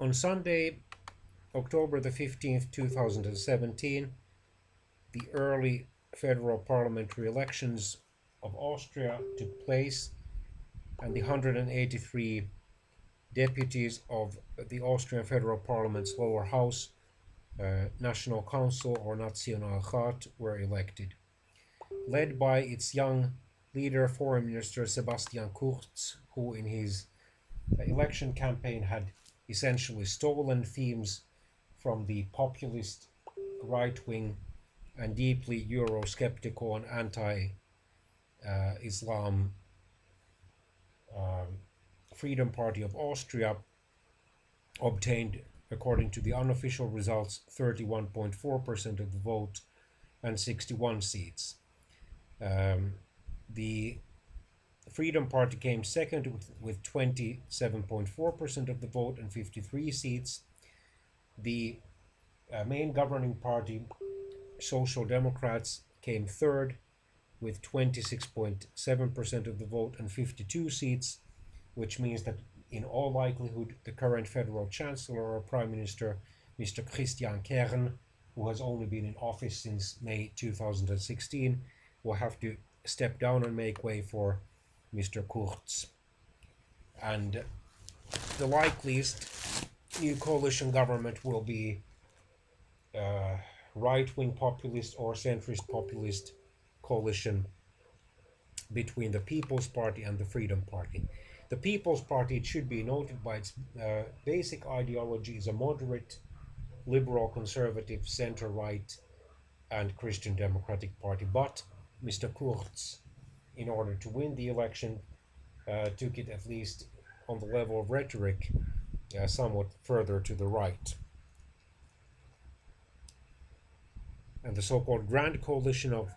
On Sunday, October the 15th, 2017, the early federal parliamentary elections of Austria took place, and the 183 deputies of the Austrian Federal Parliament's lower house, National Council or Nationalrat, were elected. Led by its young leader, Foreign Minister Sebastian Kurz, who in his election campaign had essentially stolen themes from the populist right wing and deeply Eurosceptical and anti Islam um, Freedom Party of Austria, obtained, according to the unofficial results, 31.4% of the vote and 61 seats. The Freedom Party came second with 27.4% of the vote and 53 seats. The main governing party, Social Democrats, came third with 26.7% of the vote and 52 seats, which means that in all likelihood the current federal chancellor or prime minister, Mr. Christian Kern, who has only been in office since May 2016, will have to step down and make way for Mr. Kurz. And the likeliest new coalition government will be right-wing populist or centrist populist coalition between the People's Party and the Freedom Party. The People's Party, it should be noted, by its basic ideology, is a moderate, liberal, conservative, center-right, and Christian Democratic Party. But Mr. Kurz, in order to win the election, took it, at least on the level of rhetoric, somewhat further to the right. And the so-called Grand Coalition of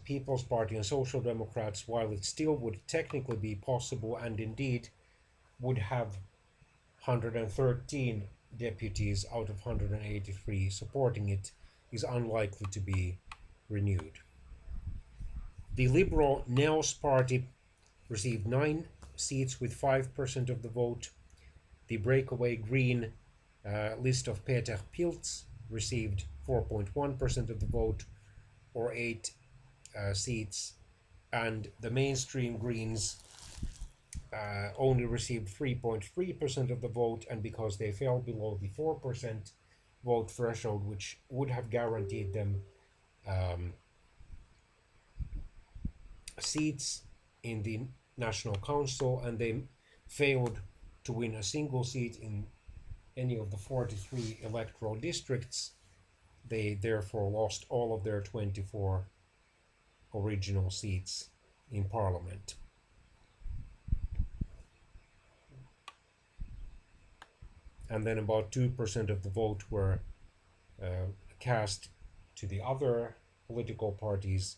People's Party and Social Democrats, while it still would technically be possible and indeed would have 113 deputies out of 183 supporting it, is unlikely to be renewed. The Liberal NEOS Party received 9 seats with 5% of the vote. The breakaway Green list of Peter Pilz received 4.1% of the vote, or 8 seats, and the mainstream Greens only received 3.3% of the vote, and because they fell below the 4% vote threshold, which would have guaranteed them seats in the National Council, and they failed to win a single seat in any of the 43 electoral districts, they therefore lost all of their 24 original seats in Parliament. And then about 2% of the vote were cast to the other political parties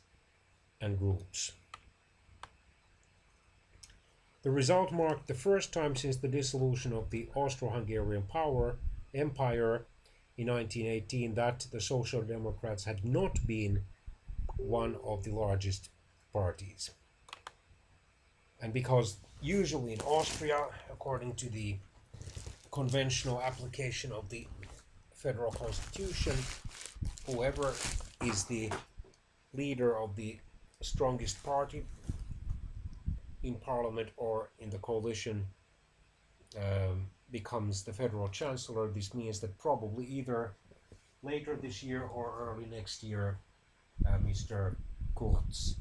and groups. The result marked the first time since the dissolution of the Austro-Hungarian Empire in 1918 that the Social Democrats had not been one of the largest parties. And because usually in Austria, according to the conventional application of the federal constitution, whoever is the leader of the strongest party in parliament or in the coalition becomes the federal chancellor. This means that probably either later this year or early next year, Mr. Kurz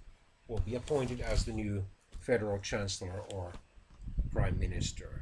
will be appointed as the new federal chancellor or prime minister.